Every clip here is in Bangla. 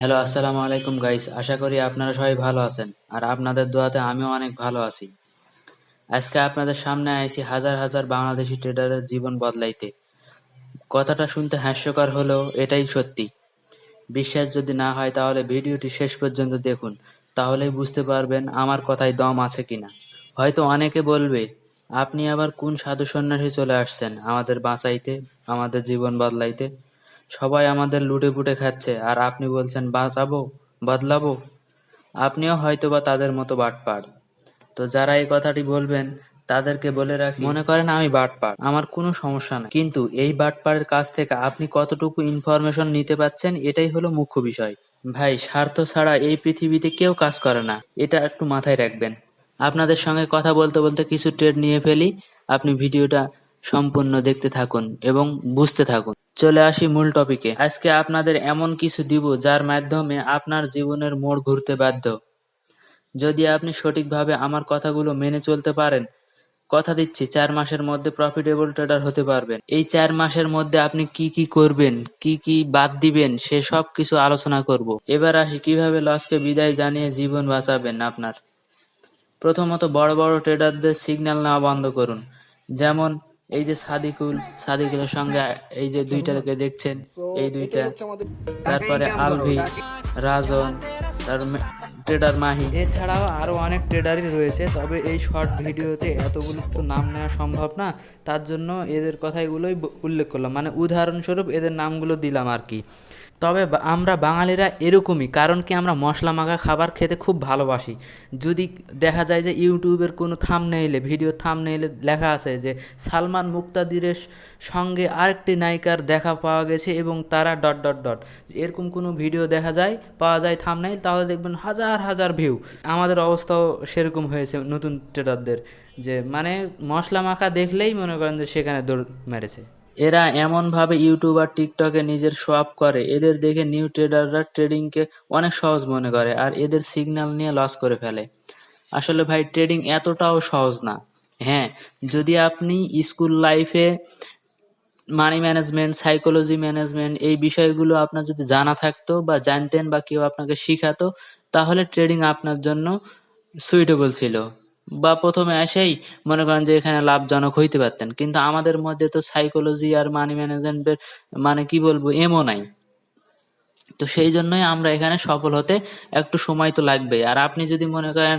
হ্যালো, আসসালামু আলাইকুম গাইস। আশা করি আপনারা সবাই ভালো আছেন আর আপনাদের দোয়াতে আমিও অনেক ভালো আছি। আজকে আপনাদের সামনে আইছি হাজার হাজার বাংলাদেশি ট্রেডারের জীবন বদলাইতে। কথাটা শুনতে হাস্যকর হলেও এটাই সত্যি। বিশ্বাস যদি না হয় তাহলে ভিডিওটি শেষ পর্যন্ত দেখুন, তাহলেই বুঝতে পারবেন আমার কথায় দম আছে কিনা। হয়তো অনেকে বলবে, আপনি আবার কোন সাধু সন্ন্যাসী চলে আসছেন আমাদের বাঁচাইতে, আমাদের জীবন বদলাইতে। সবাই আমাদের লুটেপুটে খাচ্ছে আর আপনি বলছেন বাঁচাবো, বদলাবো। আপনিও হয়তোবা তাদের মতো বাটপার। তো যারা এই কথাটি বলবেন তাদেরকে বলে রাখি, মনে করেন আমি বাটপার, আমার কোনো সমস্যা নাই, কিন্তু এই বাটপারের কাছ থেকে আপনি কতটুকু ইনফরমেশন নিতে পাচ্ছেন এটাই হলো মুখ্য বিষয়। ভাই, স্বার্থ ছাড়া এই পৃথিবীতে কেউ কাজ করে না, এটা একটু মাথায় রাখবেন। আপনাদের সঙ্গে কথা বলতে বলতে কিছু ট্রেড নিয়ে ফেলি, আপনি ভিডিওটা সম্পূর্ণ দেখতে থাকুন এবং বুঝতে থাকুন। চলে আসি মূল টপিকে। আজকে আপনাদের এমন কিছু দিব যার মাধ্যমে আপনার জীবনের মোড় ঘুরতে বাধ্য। যদি আপনি সঠিকভাবে আমার কথাগুলো মেনে চলতে পারেন, কথা দিচ্ছি 4 মাসের মধ্যে প্রফিটেবল ট্রেডার হতে পারবেন। এই 4 মাসের মধ্যে আপনি কি কি করবেন, কি কি বাদ দিবেন, সে সব কিছু আলোচনা করব। এবার আসি কিভাবে লসকে বিদায় জানিয়ে জীবন বাঁচাবেন আপনার। প্রথমত বড় বড় ট্রেডারদের সিগন্যাল নেওয়া বন্ধ করুন। যেমন এই যে সাদিকুলের সঙ্গে এই যে আচ্ছা হুজুর। দুইটাকে দেখছেন, সো এই এটাই দুইটা, হচ্ছে আমাদের ঢাকা তারপরে ইনকাম করো আলভি, ঢাকা। রাজন, তার ট্রেডার মাহি। এছাড়াও আরও অনেক ট্রেডারই রয়েছে, তবে এই শর্ট ভিডিওতে এতগুলো তো নাম নেওয়া সম্ভব না। তার জন্য এদের কথাগুলোই উল্লেখ করলাম, মানে উদাহরণস্বরূপ এদের নামগুলো দিলাম আর কি। তবে আমরা বাঙালিরা এরকমই, কারণ কি আমরা মশলা মাখা খাবার খেতে খুব ভালোবাসি। যদি দেখা যায় যে ইউটিউবের কোনো থাম্বনেইলে, ভিডিও থাম্বনেইলে লেখা আছে যে সালমান মুক্তাদিরের সঙ্গে আরেকটি নায়িকার দেখা পাওয়া গেছে এবং তারা ডট ডট ডট, এরকম কোনো ভিডিও পাওয়া যায় থাম্বনেইল, তাহলে দেখবেন হাজার হাজার ভিউ। আমাদের অবস্থাও সেরকম হয়েছে নতুন ট্রেডারদের, যে মানে মশলা মাখা দেখলেই মনে করেন যে সেখানে দৌড় মেরেছে। এরা এমনভাবে ইউটিউব আর টিকটকে নিজের শো অফ করে, এদের দেখে নিউ ট্রেডাররা ট্রেডিংকে অনেক সহজ মনে করে আর এদের সিগন্যাল নিয়ে লস করে ফেলে। আসলে ভাই, ট্রেডিং এতটাও সহজ না। হ্যাঁ, যদি আপনি স্কুল লাইফে মানি ম্যানেজমেন্ট, সাইকোলজি ম্যানেজমেন্ট, এই বিষয়গুলো আপনার যদি জানা থাকতো বা জানতেন বা কেউ আপনাকে শিখাতো, তাহলে ট্রেডিং আপনার জন্য সুইটেবল ছিল, বা প্রথমে এসেই মনে করেন যে এখানে লাভজনক হইতে পারতেন। কিন্তু আমাদের মধ্যে তো সাইকোলজি আর মানি ম্যানেজমেন্টের মানে কি বলবো এমও নাই। তো সেই জন্যই আমরা এখানে সফল হতে একটু সময় তো লাগবেই। আর আপনি যদি মনে করেন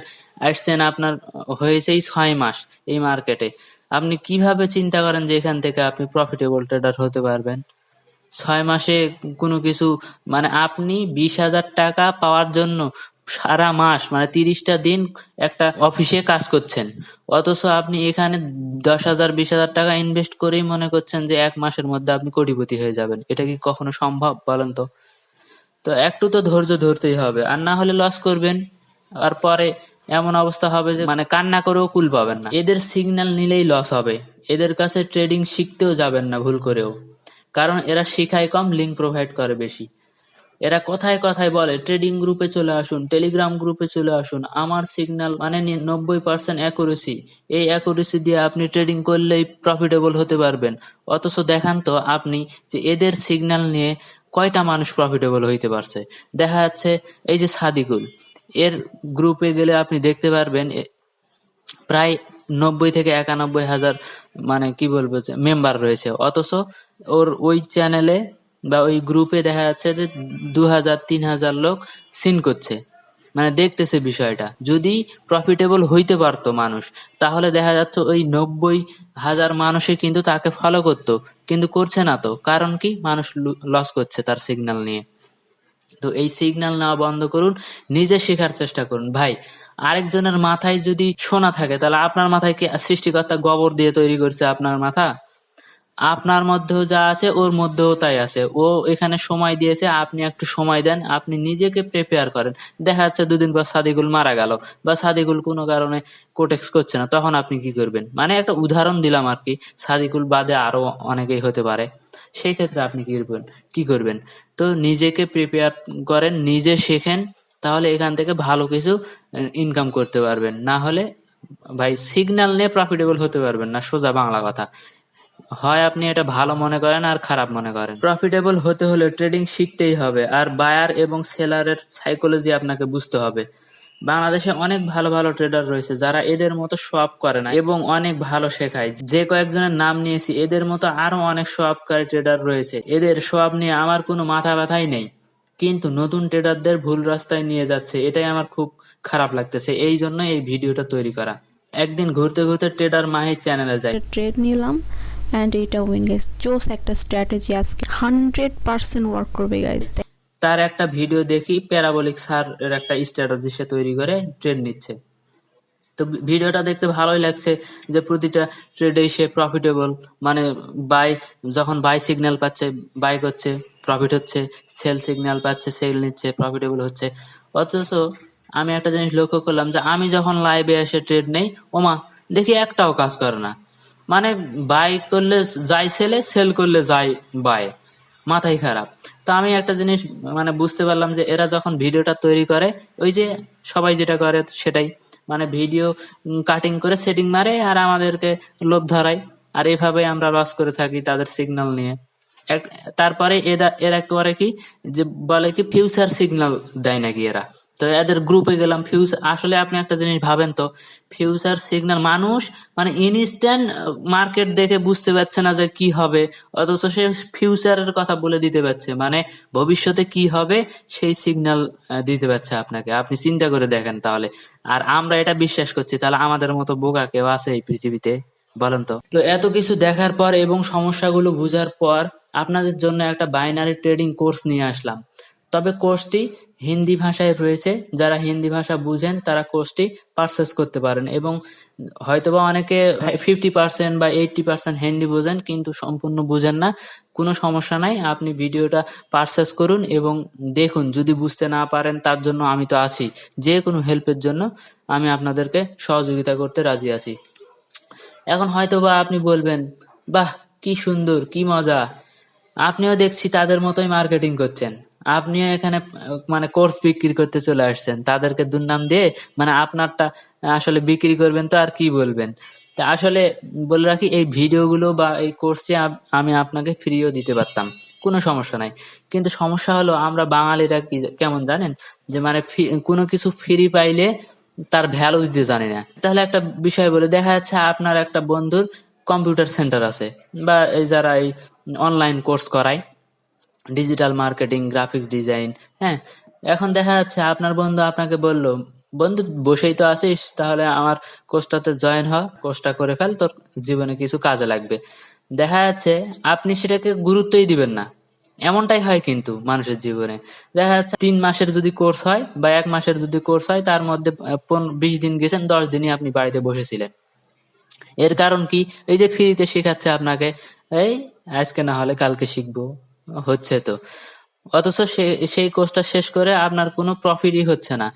আসছেন, আপনার হয়েছেই 6 মাস এই মার্কেটে, আপনি কিভাবে চিন্তা করেন যে এখান থেকে আপনি প্রফিটেবল ট্রেডার হতে পারবেন? 6 মাসে কোনো কিছু, মানে আপনি 20,000 টাকা পাওয়ার জন্য সারা মাস মানে 30টা দিন একটা অফিসে কাজ করছেন, অথচ আপনি এখানে 10,000 20,000 টাকা ইনভেস্ট করেই মনে করছেন যে 1 মাসের মধ্যে আপনি কোটিপতি হয়ে যাবেন। এটা কি কখনো সম্ভব বলেন তো? তো একটু তো ধৈর্য ধরতেই হবে, আর না হলে লস করবেন। আর পরে এমন অবস্থা হবে যে মানে কান্না করেও কুল পাবেন না। এদের সিগন্যাল নিলেই লস হবে। এদের কাছে ট্রেডিং শিখতেও যাবেন না ভুল করেও, কারণ এরা শিখায় কম, লিঙ্ক প্রোভাইড করে বেশি। এরা কথায় কথায় বলে ট্রেডিং গ্রুপে চলে আসুন, টেলিগ্রাম গ্রুপে চলে আসুন, আমার সিগন্যাল মানে 90% অ্যাকুরেসি, এই অ্যাকুরেসি দিয়ে আপনি ট্রেডিং করলেই প্রফিটেবল হতে পারবেন। অথচ দেখান তো আপনি যে এদের সিগন্যাল নিয়ে কয়টা মানুষ প্রফিটেবল হইতে পারছে। দেখা যাচ্ছে এই যে সাদিকুল, এর গ্রুপে গেলে আপনি দেখতে পারবেন প্রায় 90 থেকে 91 হাজার মানে কি বলবো যে মেম্বার রয়েছে, অথচ ওর ওই চ্যানেলে বা ওই গ্রুপে দেখা যাচ্ছে যে 2,000 3,000 লোক সিন করছে, মানে দেখতেছে বিষয়টা। যদি প্রফিটেবল হইতে পারতো মানুষ, তাহলে দেখা যাচ্ছে ওই 90,000 মানুষই কিন্তু তাকে ফলো করতো, কিন্তু করছে না। তো কারণ কি? মানুষ লস করছে তার সিগন্যাল নিয়ে। তো এই সিগন্যাল নেওয়া বন্ধ করুন, নিজে শেখার চেষ্টা করুন। ভাই, আরেকজনের মাথায় যদি সোনা থাকে, তাহলে আপনার মাথায় কি সৃষ্টিকর্তা গোবর দিয়ে তৈরি করছে আপনার মাথা? আপনার মধ্যেও যা আছে ওর মধ্যেও তাই আছে। ও এখানে সময় দিয়েছে, আপনি একটু সময় দেন, আপনি নিজেকে প্রিপেয়ার করেন। দেখা যাচ্ছে 2 দিন পর সাদিকুল মারা গেল, বা সাদিকুল কোনো কারণে কোটেক্স করছে না, তখন আপনি কি করবেন? মানে একটা উদাহরণ দিলাম আর কি, সাদিকুল বাদে আরো অনেকেই হতে পারে। সেই ক্ষেত্রে আপনি কি করবেন? তো নিজেকে প্রিপেয়ার করেন, নিজে শেখেন, তাহলে এখান থেকে ভালো কিছু ইনকাম করতে পারবেন। না হলে ভাই, সিগন্যাল নিয়ে প্রফিটেবল হতে পারবেন না, সোজা বাংলা কথা। হয় আপনি এটা ভালো মনে করেন আর খারাপ মনে করেন। প্রফিটেবল হতে হলে ট্রেডিং শিখতেই হবে, আর বায়ার এবং সেলারের সাইকোলজি আপনাকে বুঝতে হবে। বাংলাদেশে অনেক ভালো ভালো ট্রেডার রয়েছে যারা এদের মতো শো অফ করে না এবং অনেক ভালো শেখায়। যে কয়েকজনের নাম নিয়েছি এদের মতো আরো অনেক শো অফকারী ট্রেডার রয়েছে, এদের শো অফ নিয়ে আমার কোনো মাথা ব্যথাই নেই, কিন্তু নতুন ট্রেডারদের ভুল রাস্তায় নিয়ে যাচ্ছে, এটাই আমার খুব খারাপ লাগতেছে। এই জন্য এই ভিডিওটা তৈরি করা। একদিন ঘুরতে ঘুরতে ট্রেডার মাহির চ্যানেলে যাই, ট্রেড নিলাম অ্যান্ড এটা উইন গাইস। জোস একটা স্ট্র্যাটেজি, আজকে 100% ওয়ার্ক করবে গাইস। তার একটা ভিডিও দেখি, প্যারাবোলিক স্যার এর একটা স্ট্র্যাটেজি সে তৈরি করে ট্রেড নিচ্ছে। তো ভিডিওটা দেখতে ভালোই লাগছে যে প্রতিটা ট্রেডেই সে প্রফিটেবল, মানে বাই, যখন বাই সিগন্যাল পাচ্ছে বাই করছে, প্রফিট হচ্ছে, সেল সিগন্যাল পাচ্ছে সেল নিচ্ছে, প্রফিটেবল হচ্ছে। অথচ আমি একটা জিনিস লক্ষ্য করলাম যে আমি যখন লাইভে এসে ট্রেড নেই, ওমা দেখি একটাও কাজ করে না। মানে বাই করলে যাই সেলে, সেল করলে যাই বাই, মাথাই খারাপ। তো আমি একটা জিনিস মানে বুঝতে পারলাম যে এরা যখন ভিডিওটা তৈরি করে, ওই যে সবাই যেটা করে সেটাই, মানে ভিডিও কাটিং করে সেটিং মারে আর আমাদেরকে লোভ ধরায়, আর এভাবে আমরা লস করে থাকি তাদের সিগন্যাল নিয়ে। তারপরে এরা করে কি, যে বলে কি ফিউচার সিগন্যাল দেয় নাকি এরা। তো এদের গ্রুপে গেলাম, ফিউচার, আসলে আপনি একটা জিনিস ভাবেন তো, ফিউচার সিগন্যাল মানুষ মানে ইনস্ট্যান্ট মার্কেট দেখে বুঝতে পারছে না যে কি হবে, অথচ সে ফিউচারের কথা বলে দিতে পারছে, মানে ভবিষ্যতে কি হবে সেই সিগন্যাল দিতে পারছে আপনাকে। আপনি চিন্তা করে দেখেন তাহলে। আর আমরা এটা বিশ্বাস করছি, তাহলে আমাদের মতো বোকা কেউ আছে এই পৃথিবীতে, বলেন তো? তো এত কিছু দেখার পর এবং সমস্যাগুলো বুঝার পর আপনাদের জন্য একটা বাইনারি ট্রেডিং কোর্স নিয়ে আসলাম। তবে কোর্সটি হিন্দি ভাষায় রয়েছে, যারা হিন্দি ভাষা বুঝেন তারা কোর্সটি পারচেস করতে পারেন, এবং হয়তোবা অনেকে 50% বা 80% হিন্দি বোঝেন কিন্তু সম্পূর্ণ বুঝেন না, কোনো সমস্যা নাই, আপনি ভিডিওটা পারচেস করুন এবং দেখুন। যদি বুঝতে না পারেন তার জন্য আমি তো আছি, যে কোনো হেল্পের জন্য আমি আপনাদেরকে সহযোগিতা করতে রাজি আছি। এখন হয়তোবা আপনি বলবেন, বাহ কি সুন্দর, কি মজা, আপনিও দেখছি তাদের মতোই মার্কেটিং করছেন, আপনিও এখানে মানে কোর্স বিক্রি করতে চলে আসছেন, তাদেরকে দুর্নাম দিয়ে মানে আপনারটা আসলে বিক্রি করবেন, তো আর কি বলবেন। তা আসলে বলে রাখি, এই ভিডিওগুলো বা এই কোর্সে আমি আপনাকে ফ্রিও দিতে পারতাম, কোনো সমস্যা নাই। কিন্তু সমস্যা হলো আমরা বাঙালিরা কি কেমন জানেন, যে মানে কোনো কিছু ফ্রি পাইলে তার ভ্যালু দিতে জানি না। তাহলে একটা বিষয় বলে, দেখা যাচ্ছে আপনার একটা বন্ধুর কম্পিউটার সেন্টার আছে, বা এই যারা এই অনলাইন কোর্স করায়, ডিজিটাল মার্কেটিং, গ্রাফিক্স ডিজাইন, হ্যাঁ, এখন দেখা যাচ্ছে আপনার বন্ধু আপনাকে বলল, বন্ধু বসেই তো আছিস, তাহলে আমার কোর্সটাতে জয়েন হ, কোর্সটা করে ফেল, তোর জীবনে কিছু কাজে লাগবে। দেখা যাচ্ছে আপনি সেটাকে গুরুত্বই দিবেন না। এমনটাই হয় কিন্তু মানুষের জীবনে। দেখা যাচ্ছে 3 মাসের যদি কোর্স হয় বা 1 মাসের যদি কোর্স হয়, তার মধ্যে 20 দিন গেছেন, 10 দিনই আপনি বাড়িতে বসেছিলেন। এর কারণ কি? এই যে ফ্রিতে শেখাচ্ছে আপনাকে, এই আজকে না হলে কালকে শিখবো, হচ্ছে তো। অথচ সেই কোর্সটা শেষ করে আপনার কোনো প্রফিটই হচ্ছে না।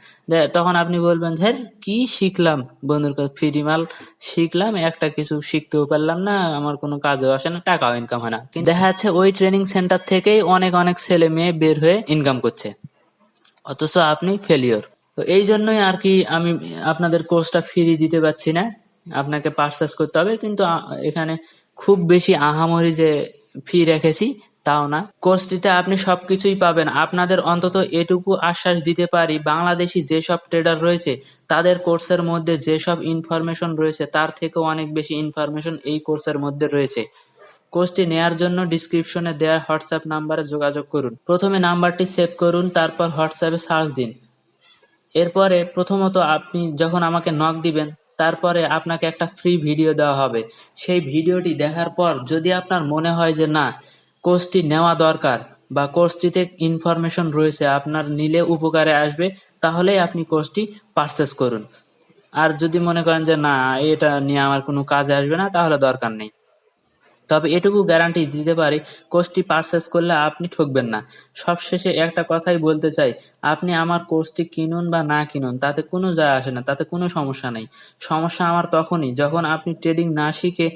তখন আপনি বলবেন, হ্যাঁ কি শিখলাম, বন্ধুর কাছে ফ্রি মাল শিখলাম, একটা কিছু শিখতেও পারলাম না, আমার কোনো কাজেও আসে না, টাকাও ইনকাম হয় না। কিন্তু দেখা যাচ্ছে ওই ট্রেনিং সেন্টার থেকেই অনেক অনেক ছেলে মেয়ে বের হয়ে ইনকাম করছে, অথচ আপনি ফেলিওর। তো এই জন্যই আর কি আমি আপনাদের কোর্সটা ফ্রি দিতে পারছি না, আপনাকে পারচেস করতে হবে। কিন্তু এখানে খুব বেশি আহামরি যে ফি রেখেছি তাও না। কোর্সটিতে আপনি সবকিছুই পাবেন। আপনাদের অন্তত এটুকু আশ্বাস দিতে পারি, বাংলাদেশি যেসব ট্রেডার রয়েছে তাদের কোর্সের মধ্যে যেসব ইনফরমেশন রয়েছে তার থেকেও অনেক বেশি ইনফরমেশন এই কোর্সের মধ্যে রয়েছে। কোর্সটি নেয়ার জন্য ডিসক্রিপশনে দেওয়া হোয়াটসঅ্যাপ নাম্বারে যোগাযোগ করুন। প্রথমে নাম্বারটি সেভ করুন, তারপর হোয়াটসঅ্যাপে সার্চ দিন। এরপরে প্রথমত আপনি যখন আমাকে নক দিবেন, তারপরে আপনাকে একটা ফ্রি ভিডিও দেওয়া হবে। সেই ভিডিওটি দেখার পর যদি আপনার মনে হয় যে না, কোর্সটি নেওয়া দরকার বা কোর্সটিতে ইনফরমেশন রয়েছে আপনার নিলে উপকারে আসবে, তাহলেই আপনি কোর্সটি পারচেস করুন। আর যদি মনে করেন যে না, এটা নিয়ে আমার কোনো কাজে আসবে না, তাহলে দরকার নেই। তবে এটুকু গ্যারান্টি দিতে পারি, কোর্সটি পারচেস করলে আপনি ঠকবেন না। সবশেষে একটা কথাই বলতে চাই, আপনি আমার কোর্সটি কিনুন বা না কিনুন তাতে কোনো যায় আসে না, তাতে কোনো সমস্যা নেই। সমস্যা আমার তখনই যখন আপনি ট্রেডিং না শিখে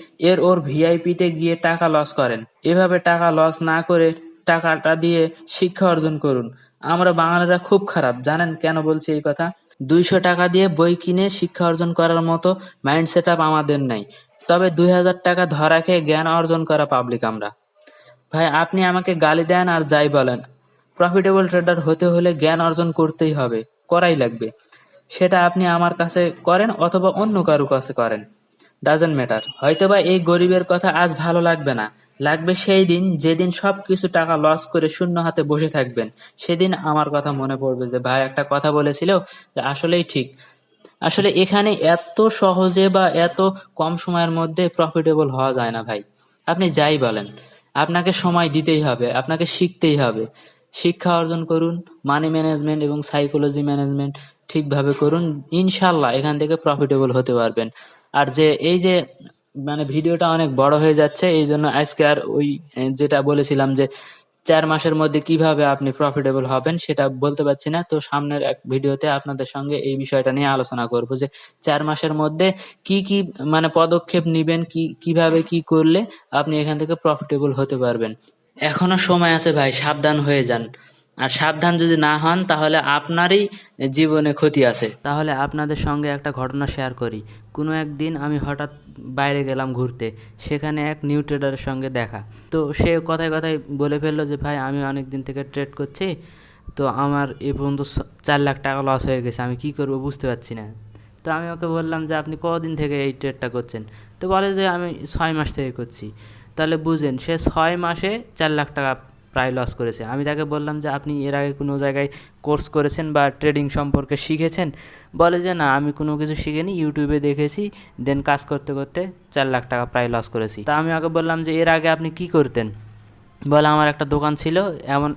ওর ভিআইপিতে গিয়ে টাকা লস করেন। এভাবে টাকা লস না করে টাকাটা দিয়ে শিক্ষা অর্জন করুন। আমরা বাঙালিরা খুব খারাপ, জানেন কেন বলছি এই কথা? 200 টাকা দিয়ে বই কিনে শিক্ষা অর্জন করার মতো মাইন্ড সেট আপ আমাদের নাই। তবে 2000 টাকা ধরা খেয়ে জ্ঞান অর্জন করা পাবলিক আমরা। ভাই আপনি আমাকে গালি দেন আর যাই বলেন, প্রফিটেবল ট্রেডার হতে হলে জ্ঞান অর্জন করতেই হবে, করাই লাগবে। সেটা আপনি আমার কাছে করেন অথবা অন্য কারো কাছে করেন, ডাজন্ট ম্যাটার। হয়তোবা এই গরিবের কথা আজ ভালো লাগবে না, লাগবে সেই দিন যেদিন সবকিছু টাকা লস করে শূন্য হাতে বসে থাকবেন। সেদিন আমার কথা মনে পড়বে যে ভাই একটা কথা বলেছিল, যে আসলেই ঠিক। আসলে এখানে এত সহজে বা এত কম সময়ের মধ্যে প্রফিটেবল হওয়া যায় না ভাই। আপনি যাই বলেন, আপনাকে সময় দিতেই হবে, আপনাকে শিখতেই হবে। শিক্ষা অর্জন করুন, মানি ম্যানেজমেন্ট এবং সাইকোলজি ম্যানেজমেন্ট ঠিকভাবে করুন, ইনশাল্লাহ এখান থেকে প্রফিটেবল হতে পারবেন। আর যে এই যে মানে ভিডিওটা অনেক বড় হয়ে যাচ্ছে, এই জন্য আজকে আর ওই যেটা বলেছিলাম যে 4 মাসের মধ্যে কিভাবে আপনি প্রফিটেবল হবেন সেটা বলতে পারছি না। তো সামনের এক ভিডিওতে আপনাদের সঙ্গে এই বিষয়টা নিয়ে আলোচনা করব যে 4 মাসের মধ্যে কি কি মানে পদক্ষেপ নিবেন, কিভাবে কি করলে আপনি এখান থেকে প্রফিটেবল হতে পারবেন। এখনো সময় আছে ভাই, সাবধান হয়ে যান। আর সাবধান যদি না হন তাহলে আপনারই জীবনে ক্ষতি আছে। তাহলে আপনাদের সঙ্গে একটা ঘটনা শেয়ার করি। কোনো একদিন আমি হঠাৎ বাইরে গেলাম ঘুরতে, সেখানে এক নিউ ট্রেডারের সঙ্গে দেখা। তো সে কথায় কথায় বলে ফেললো যে ভাই আমি অনেক দিন থেকে ট্রেড করছি, তো আমার এ পর্যন্ত 4 লাখ টাকা লস হয়ে গেছে, আমি কি করব বুঝতে পারছি না। তো আমি ওকে বললাম যে আপনি কদিন থেকে এই ট্রেডটা করছেন? তো বলে যে আমি 6 মাস থেকে করছি। তাহলে বুঝেন সে 6 মাসে 4 লাখ টাকা প্রায় লস করেছে। আমি তাকে বললাম যে আপনি এর আগে কোনো জায়গায় কোর্স করেছেন বা ট্রেডিং সম্পর্কে শিখেছেন? বলে যে না, আমি কোনো কিছু শিখিনি, ইউটিউবে দেখেছি, দেন কাজ করতে করতে 4 লাখ টাকা প্রায় লস করেছি। তা আমি ওকে বললাম যে এর আগে আপনি কি করতেন? বলে আমার একটা দোকান ছিল,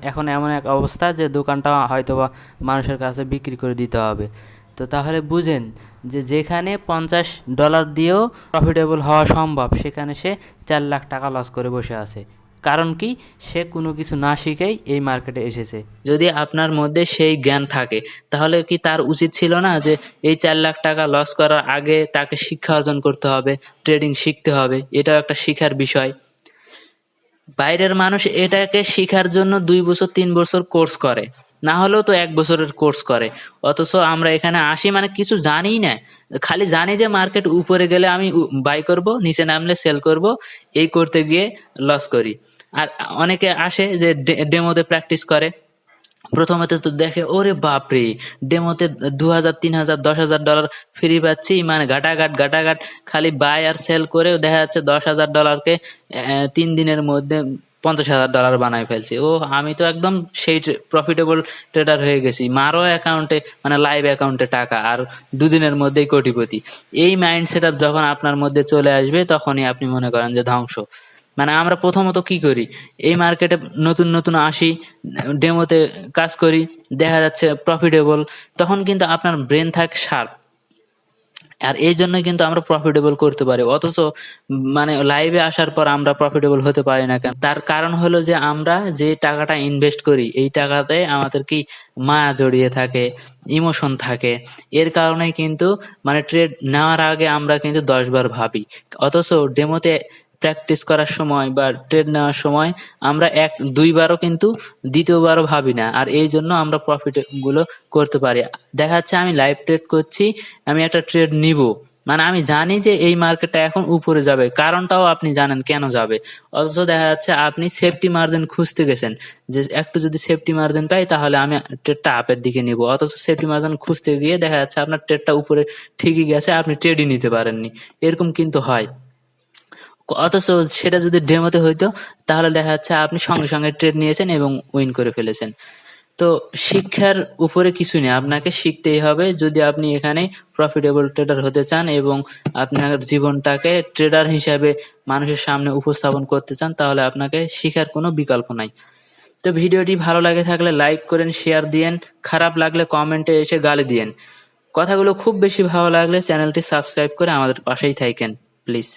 এখন এমন এক অবস্থা যে দোকানটা হয়তো বা মানুষের কাছে বিক্রি করে দিতে হবে। তো তাহলে বুঝেন যে যেখানে $50 দিয়েও প্রফিটেবল হওয়া সম্ভব, সেখানে সে 4 লাখ টাকা লস করে বসে আছে। কারণ কি? সে কোনো কিছু না শিখেই এই মার্কেটে এসেছে। যদি আপনার মধ্যে সেই জ্ঞান থাকে তাহলে কি তার উচিত ছিল না যে এই 4 লাখ টাকা লস করার আগে তাকে শিক্ষা অর্জন করতে হবে, ট্রেডিং শিখতে হবে? এটাও একটা শিখার বিষয়। বাইরের মানুষ এটাকে শিখার জন্য 2 বছর 3 বছর কোর্স করে, না হলেও তো 1 বছরের কোর্স করে। অথচ আমরা এখানে আসি মানে কিছু জানিই না, খালি জানি যে মার্কেট উপরে গেলে আমি বাই করব, নিচে নামলে সেল করব, এই করতে গিয়ে লস করি। আর অনেকে আসে যে ডেমোতে প্র্যাকটিস করে, প্রথমে তো দেখে ওরে বাপরে, ডেমোতে 2000 3000 $10,000 ফ্রি পাচ্ছি, মানে ঘাটাঘাট খালি বাই আর সেল করে দেখা যাচ্ছে $10,000কে 3 দিনের মধ্যে $50,000 বানায় ফেলছি। ও আমি তো একদম সেই প্রফিটেবল ট্রেডার হয়ে গেছি, মারো অ্যাকাউন্টে মানে লাইভ অ্যাকাউন্টে টাকা, আর 2 দিনের মধ্যেই কোটিপতি। এই মাইন্ড সেট আপ যখন আপনার মধ্যে চলে আসবে তখনই আপনি মনে করেন যে ধ্বংস। মানে আমরা প্রথমত কি করি, এই মার্কেটে নতুন নতুন আসি, ডেমোতে কাজ করি, দেখা যাচ্ছে প্রফিটেবল, তখন কিন্তু আপনার ব্রেন থাকে শার্প, আর এই জন্যই কিন্তু আমরা প্রফিটেবল করতে পারি। অথচ মানে লাইভে আসার পর আমরা প্রফিটেবল হতে পারি না কেন? তার কারণ হলো যে আমরা যে টাকাটা ইনভেস্ট করি এই টাকাতে আমাদের কি মায়া জড়িয়ে থাকে, ইমোশন থাকে। এর কারণেই কিন্তু মানে ট্রেড নেওয়ার আগে আমরা কিন্তু 10 বার ভাবি। অথচ ডেমোতে প্র্যাকটিস করার সময় বা ট্রেড নেওয়ার সময় আমরা 1-2 বারও কিন্তু দ্বিতীয়বারও ভাবি না, আর এই জন্য আমরা প্রফিট গুলো করতে পারি। দেখা যাচ্ছে আমি লাইভ ট্রেড করছি, আমি একটা ট্রেড নিব, মানে আমি জানি যে এই মার্কেটটা এখন উপরে যাবে, কারণটাও আপনি জানেন কেন যাবে। অথচ দেখা যাচ্ছে আপনি সেফটি মার্জিন খুঁজতে গেছেন, যে একটু যদি সেফটি মার্জিন পাই তাহলে আমি ট্রেডটা আপের দিকে নিব। অথচ সেফটি মার্জিন খুঁজতে গিয়ে দেখা যাচ্ছে আপনার ট্রেডটা উপরে ঠিকই গেছে, আপনি ট্রেডই নিতে পারেননি। এরকম কিন্তু হয়। অথচ সেটা যদি ডেমোতে হইতো তাহলে দেখা যাচ্ছে আপনি সঙ্গে সঙ্গে ট্রেড নিয়েছেন এবং উইন করে ফেলেছেন। তো শিক্ষার উপরে কিছু নেই, আপনাকে শিখতেই হবে যদি আপনি এখানে প্রফিটেবল ট্রেডার হতে চান এবং আপনার জীবনটাকে ট্রেডার হিসাবে মানুষের সামনে উপস্থাপন করতে চান, তাহলে আপনাকে শিখার কোনো বিকল্প নাই। তো ভিডিওটি ভালো লাগে থাকলে লাইক করেন, শেয়ার দিয়েন, খারাপ লাগলে কমেন্টে এসে গালি দিয়েন। কথাগুলো খুব বেশি ভালো লাগলে চ্যানেলটি সাবস্ক্রাইব করে আমাদের পাশেই থাকেন প্লিজ।